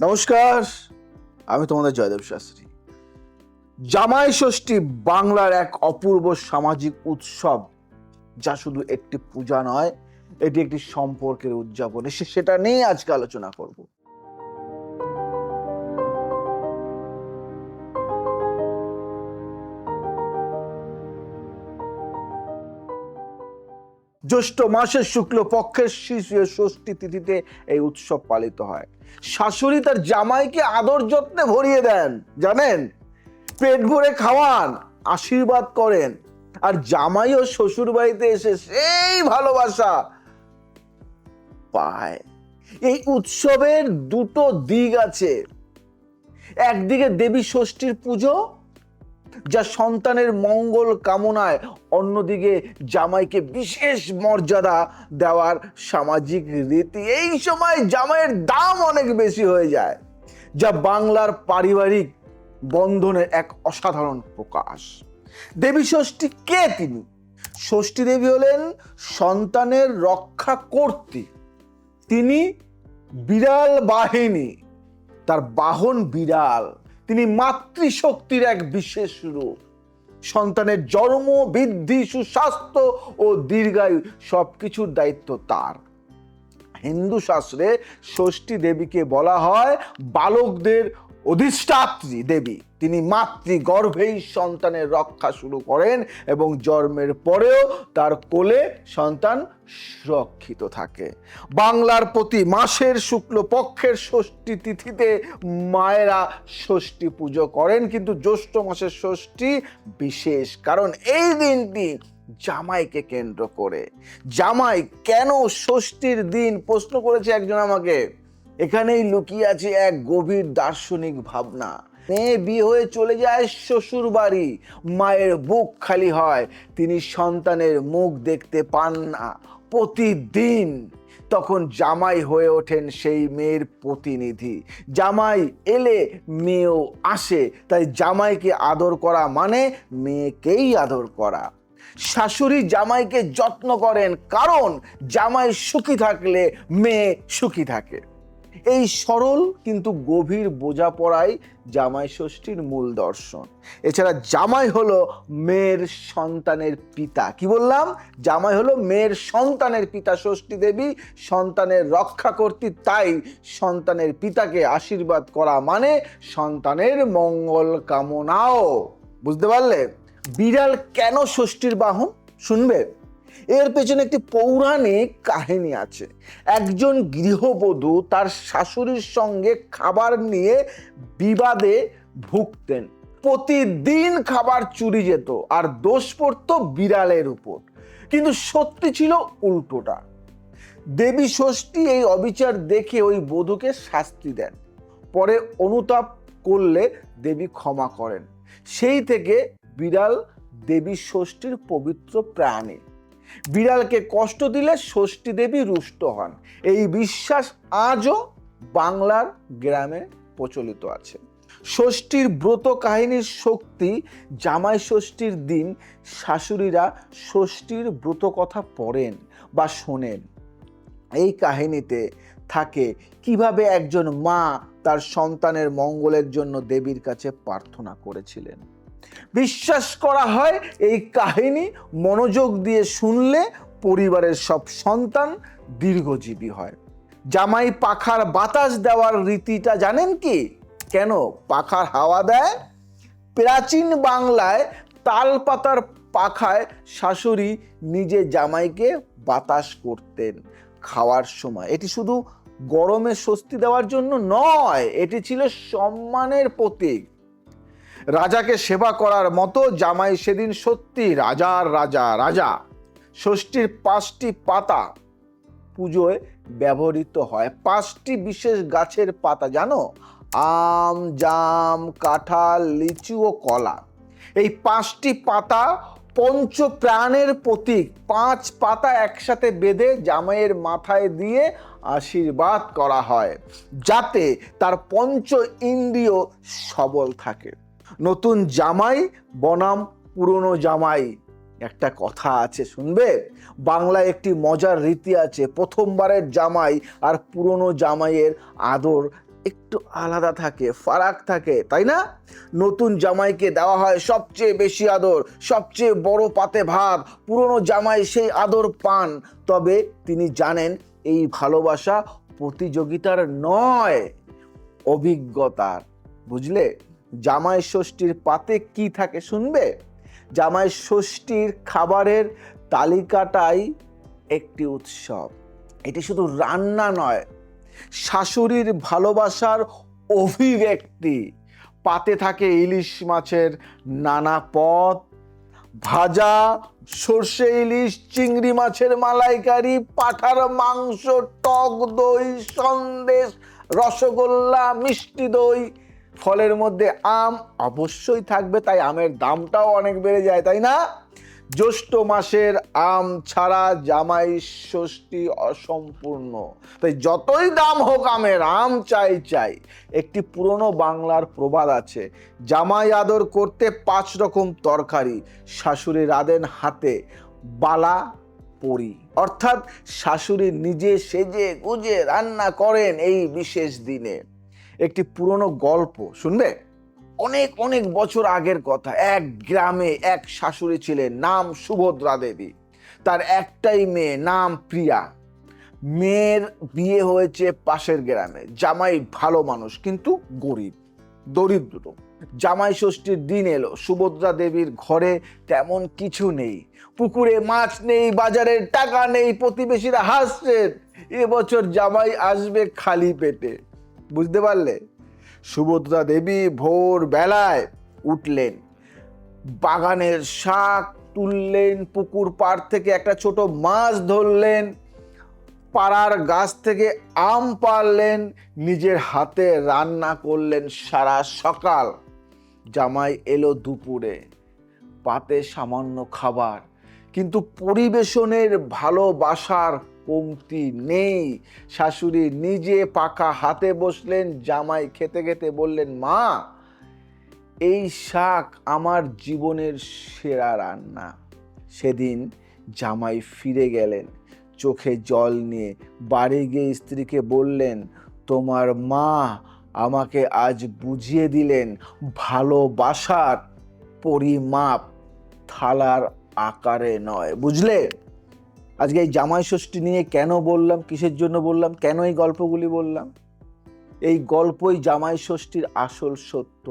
নমস্কার, আমি তোমাদের জয়দেব শাস্ত্রী। জামাই ষষ্ঠী বাংলার এক অপূর্ব সামাজিক উৎসব, যা শুধু একটি পূজা নয়, এটি একটি সম্পর্কের উদযাপন। সেটা নিয়ে আজকে আলোচনা করব। জ্যৈষ্ঠ মাসের শুক্ল পক্ষের ষষ্ঠী তিথিতে এই উৎসব পালিত হয়। শাশুড়ি তার জামাইকে আদর যত্নে ভরিয়ে দেন, জানেন, পেট ভরে খাওয়ান, আশীর্বাদ করেন, আর জামাইও শ্বশুর বাড়িতে এসে সেই ভালোবাসা পায়। এই উৎসবের দুটো দিক আছে। একদিকে দেবী ষষ্ঠীর পুজো, যা সন্তানের মঙ্গল কামনায়, অন্যদিকে জামাইকে বিশেষ মর্যাদা দেওয়ার সামাজিক রীতি। এই সময় জামাইয়ের দাম অনেক বেশি হয়ে যায়, যা বাংলার পারিবারিক বন্ধনের এক অসাধারণ প্রকাশ। দেবী ষষ্ঠী কে তিনি? ষষ্ঠী দেবী হলেন সন্তানের রক্ষা কর্ত্রী। তিনি বিড়াল বাহিনী, তার বাহন বিড়াল। তিনি মাতৃশক্তির এক বিশেষ রূপ। সন্তানের জন্ম, বৃদ্ধি, সুস্বাস্থ্য ও দীর্ঘায়ু সবকিছুর দায়িত্ব তার। হিন্দু শাস্ত্রে ষষ্ঠী দেবীকে বলা হয় বালকদের অধিষ্ঠাত্রী দেবী। তিনি মাতৃগর্ভেই সন্তানের রক্ষা শুরু করেন এবং জন্মের পরেও তার কোলে সন্তান সুরক্ষিত থাকে। বাংলার প্রতি মাসের শুক্ল পক্ষের ষষ্ঠী তিথিতে মায়েরা ষষ্ঠী পুজো করেন, কিন্তু জ্যৈষ্ঠ মাসের ষষ্ঠী বিশেষ, কারণ এই দিনটি জামাইকে কেন্দ্র করে। জামাই কেন ষষ্ঠীর দিন? প্রশ্ন করেছে একজন আমাকে। এখানেই লুকিয়ে আছে এক গভীর দার্শনিক ভাবনা। মেয়ে বিয়ে হয়ে চলে যায় শ্বশুর বাড়ি, মায়ের বুক খালি হয়, তিনি সন্তানের মুখ দেখতে পান না প্রতিদিন। তখন জামাই হয়ে ওঠেন সেই মেয়ের প্রতিনিধি। জামাই এলে মেয়েও আসে, তাই জামাইকে আদর করা মানে মেয়েকেই আদর করা। শাশুড়ি জামাইকে যত্ন করেন, কারণ জামাই সুখী থাকলে মেয়ে সুখী থাকে। এই সরল কিন্তু গভীর বোঝাপড়াই জামাই ষষ্ঠীর মূল দর্শন। এছাড়া জামাই হলো মেয়ের সন্তানের পিতা। কি বললাম? জামাই হলো মেয়ের সন্তানের পিতা। ষষ্ঠী দেবী সন্তানের রক্ষা কর্ত্রী, তাই সন্তানের পিতাকে আশীর্বাদ করা মানে সন্তানের মঙ্গল কামনাও। বুঝতে পারলে? বিড়াল কেন ষষ্ঠীর বাহন? শুনবে, এর পেছনে একটি পৌরাণিক কাহিনী আছে। একজন গৃহবধূ তার শাশুড়ির সঙ্গে খাবার নিয়ে বিবাদে ভুগতেন। প্রতিদিন খাবার চুরি যেত আর দোষ পড়তো বিড়ালের উপর, কিন্তু সত্যি ছিল উল্টোটা। দেবী ষষ্ঠী এই অবিচার দেখে ওই বধূকে শাস্তি দেন। পরে অনুতাপ করলে দেবী ক্ষমা করেন। সেই থেকে বিড়াল দেবী ষষ্ঠীর পবিত্র প্রাণী। বিড়ালকে কষ্ট দিলে ষষ্ঠী দেবী রুষ্ট হন। এই বিশ্বাস আজও বাংলার গ্রামে প্রচলিত আছে। ষষ্ঠীর ব্রত কাহিনীর শক্তি। জামাই ষষ্ঠীর দিন শাশুড়িরা ষষ্ঠীর ব্রত কথা পড়েন বা শোনেন। এই কাহিনীতে থাকে কিভাবে একজন মা তার সন্তানের মঙ্গলের জন্য দেবীর কাছে প্রার্থনা করেছিলেন। বিশ্বাস করা হয় এই কাহিনী মনোযোগ দিয়ে শুনলে পরিবারের সব সন্তান দীর্ঘজীবী হয়। জামাই পাখার বাতাস দেওয়ার রীতিটা জানেন কি? কেন পাখার হাওয়া দেয়? প্রাচীন বাংলায় তাল পাতার পাখায় শাশুড়ি নিজে জামাইকে বাতাস করতেন খাওয়ার সময়। এটি শুধু গরমে স্বস্তি দেওয়ার জন্য নয়, এটি ছিল সম্মানের প্রতীক। রাজাকে সেবা করার মতো জামাই সেদিন সত্যি রাজার রাজা। রাজা ষষ্ঠীর 5টি পাতা পুজোয় ব্যবহৃত হয়। 5টি বিশেষ গাছের পাতা জানো? আম, জাম, কাঁঠাল, লিচু ও কলা। এই 5টি পাতা পঞ্চপ্রাণের প্রতীক। 5 পাতা একসাথে বেঁধে জামাইয়ের মাথায় দিয়ে আশীর্বাদ করা হয়, যাতে তার পঞ্চ ইন্দ্রিয় সবল থাকে। নতুন জামাই বনাম পুরনো জামাই, একটা কথা আছে, শুনবে? বাংলায় একটি মজার রীতি আছে। প্রথমবারের জামাই আর পুরনো জামাইয়ের আদর একটু আলাদা থাকে, ফারাক থাকে, তাই না? নতুন জামাইকে দেওয়া হয় সবচেয়ে বেশি আদর, সবচেয়ে বড় পাতে ভাত। পুরনো জামাই সেই আদর পান, তবে তিনি জানেন এই ভালোবাসা প্রতিযোগিতার নয়, অভিজ্ঞতার। বুঝলে? জামাই ষষ্ঠীর পাতে কি থাকে শুনবে? জামাই ষষ্ঠীর খাবারের তালিকাটাই একটি উৎসব। এটি শুধু রান্না নয়, শাশুড়ির ভালোবাসার অভিব্যক্তি। পাতে থাকে ইলিশ মাছের নানা পদ, ভাজা, সর্ষে ইলিশ, চিংড়ি মাছের মালাইকারি, পাঁঠার মাংস, টক দই, সন্দেশ, রসগোল্লা, মিষ্টি দই। ফলের মধ্যে আম অবশ্যই থাকবে, তাই আমের দামটাও অনেক বেড়ে যায়, তাই না? জ্যৈষ্ঠ মাসের আম ছাড়া জামাই ষষ্ঠী অসম্পূর্ণ। তাই যতই দাম হোক আমের, আম চাই চাই। একটি পুরনো বাংলার প্রবাদ আছে, জামাই আদর করতে 5 রকম তরকারি, শাশুড়ি রাঁধেন হাতে বালা পরি। অর্থাৎ শাশুড়ি নিজে সেজে গুজে রান্না করেন এই বিশেষ দিনে। একটি পুরনো গল্প শুনবে? অনেক অনেক বছর আগের কথা। এক গ্রামে এক শাশুড়ি ছিলেন, নাম সুভদ্রা দেবী। তার একটাই মেয়ে, নাম প্রিয়া। মেয়ের বিয়ে হয়েছে পাশের গ্রামে। জামাই ভালো মানুষ, কিন্তু গরিব, দরিদ্র। জামাই ষষ্ঠীর দিন এলো, সুভদ্রা দেবীর ঘরে তেমন কিছু নেই। পুকুরে মাছ নেই, বাজারের টাকা নেই। প্রতিবেশীরা হাসছেন, এবছর জামাই আসবে খালি পেটে। বুঝতে পারলে? সুভদ্রা দেবী ভোর বেলায় উঠলেন, বাগানের শাক তুললেন, পুকুর পাড় থেকে একটা ছোট মাছ ধরলেন, পাড়ার গাছ থেকে আম পাড়লেন, নিজের হাতে রান্না করলেন সারা সকাল। জামাই এলো দুপুরে, পাতে সামান্য খাবার, কিন্তু পরিবেশনের ভালোবাসার কমতি নেই। শাশুড়ি নিজে পাকা হাতে বসলেন, জামাই খেতে খেতে বললেন, মা, এই শাক আমার জীবনের সেরা রান্না। সেদিন জামাই ফিরে গেলেন চোখে জল নিয়ে। বাড়ি গিয়ে স্ত্রীকে বললেন, তোমার মা আমাকে আজ বুঝিয়ে দিলেন ভালোবাসার পরিমাপ থালার আকারে নয়। বুঝলে? আজকে এই জামাই ষষ্ঠী নিয়ে কেন বললাম, কিসের জন্য বললাম, কেন এই গল্পগুলি বললাম? এই গল্পই জামাই ষষ্ঠীর আসল সত্য।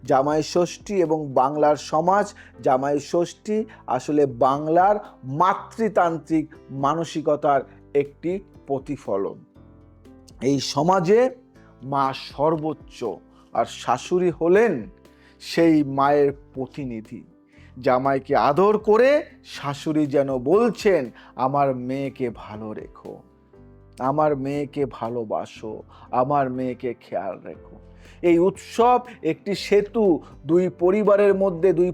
জামাই ষষ্ঠী এবং বাংলার সমাজ, জামাই ষষ্ঠী আসলে বাংলার মাতৃতান্ত্রিক মানসিকতার একটি প্রতিফলন। এই সমাজে মা সর্বোচ্চ, আর শাশুড়ি হলেন সেই মায়ের প্রতিনিধি। জামাইকে আদর করে শাশুড়ি যেন বলছেন, আমার মেয়েকে ভালো রেখো, আমার মেয়েকে ভালোবাসো, আমার মেয়েকে খেয়াল রেখো। এই উৎসব একটি সেতু, দুই পরিবারের মধ্যে, দুই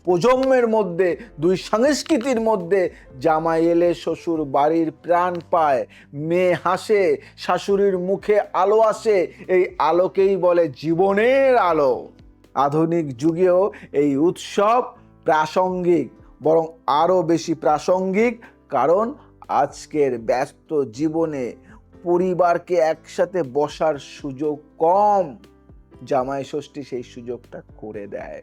প্রজন্মের মধ্যে, দুই সংস্কৃতির মধ্যে। জামাই এলে শ্বশুর বাড়ির প্রাণ পায়, মেয়ে হাসে, শাশুড়ির মুখে আলো আসে। এই আলোকেই বলে জীবনের আলো। আধুনিক যুগেও এই উৎসব প্রাসঙ্গিক, বরং আরো বেশি প্রাসঙ্গিক, কারণ আজকের ব্যস্ত জীবনে পরিবারকে একসাথে বসার সুযোগ কম। জামাই ষষ্ঠী সেই সুযোগটা করে দেয়।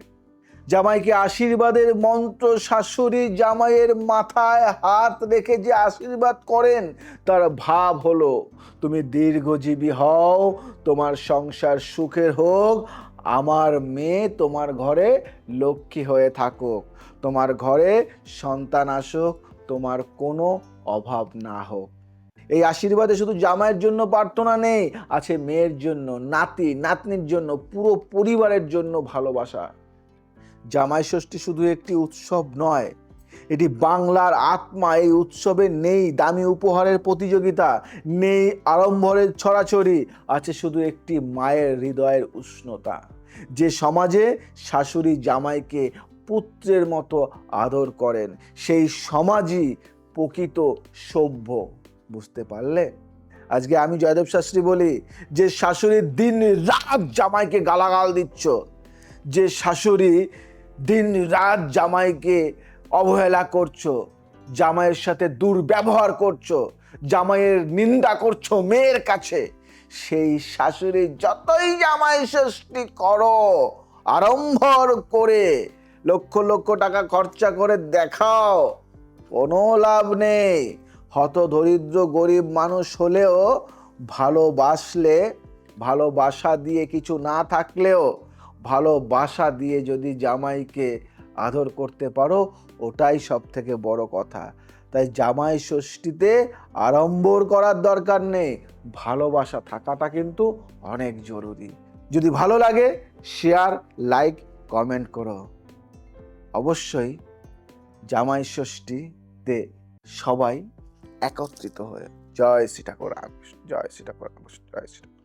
জামাইকে আশীর্বাদের মন্ত্র, শাশুড়ি জামাইয়ের মাথায় হাত রেখে যে আশীর্বাদ করেন, তার ভাব হলো, তুমি দীর্ঘজীবী হও, তোমার সংসার সুখের হোক, আমার মেয়ে তোমার ঘরে লক্ষ্মী হয়ে থাকুক, তোমার ঘরে সন্তান আসুক, তোমার কোনো অভাব না হোক। এই আশীর্বাদে শুধু জামাইয়ের জন্য প্রার্থনা নেই, আছে মেয়ের জন্য, নাতি নাতনির জন্য, পুরো পরিবারের জন্য ভালোবাসা। জামাই ষষ্ঠী শুধু একটি উৎসব নয়, এটি বাংলার আত্মা। এই উৎসবে নেই দামি উপহারের প্রতিযোগিতা, নেই আড়ম্বরের ছড়াছড়ি, আছে শুধু একটি মায়ের হৃদয়ের উষ্ণতা। যে সমাজে শাশুড়ি জামাইকে পুত্রের মতো আদর করেন, সেই সমাজই প্রকৃত সভ্য। বুঝতে পারলে? আজকে আমি জয়দেব শাস্ত্রী বলি, যে শাশুড়ি দিন রাত জামাইকে গালাগাল দিচ্ছ, যে শাশুড়ি দিন রাত জামাইকে অবহেলা করছো, জামাইয়ের সাথে দুর্ব্যবহার করছো, জামাইয়ের নিন্দা করছো মেয়ের কাছে, সেই শাশুড়ি যতই জামাই ষষ্ঠী করো আড়ম্বর করে, লক্ষ লক্ষ টাকা খরচা করে দেখাও, কোনো লাভ নেই। হতদরিদ্র গরিব মানুষ হলেও ভালোবাসলে, ভালোবাসা দিয়ে কিছু না থাকলেও ভালোবাসা দিয়ে যদি জামাইকে আদর করতে পারো, ওটাই সব থেকে বড় কথা। তাই জামাই ষষ্ঠীতে আড়ম্বর করার দরকার নেই, ভালোবাসা থাকাটা কিন্তু অনেক জরুরি। যদি ভালো লাগে শেয়ার, লাইক, কমেন্ট করো। অবশ্যই জামাই ষষ্ঠীতে সবাই একত্রিত হয়ে জয় শ্রী ঠাকুর, জয় শ্রী ঠাকুর, জয় শ্রী ঠাকুর।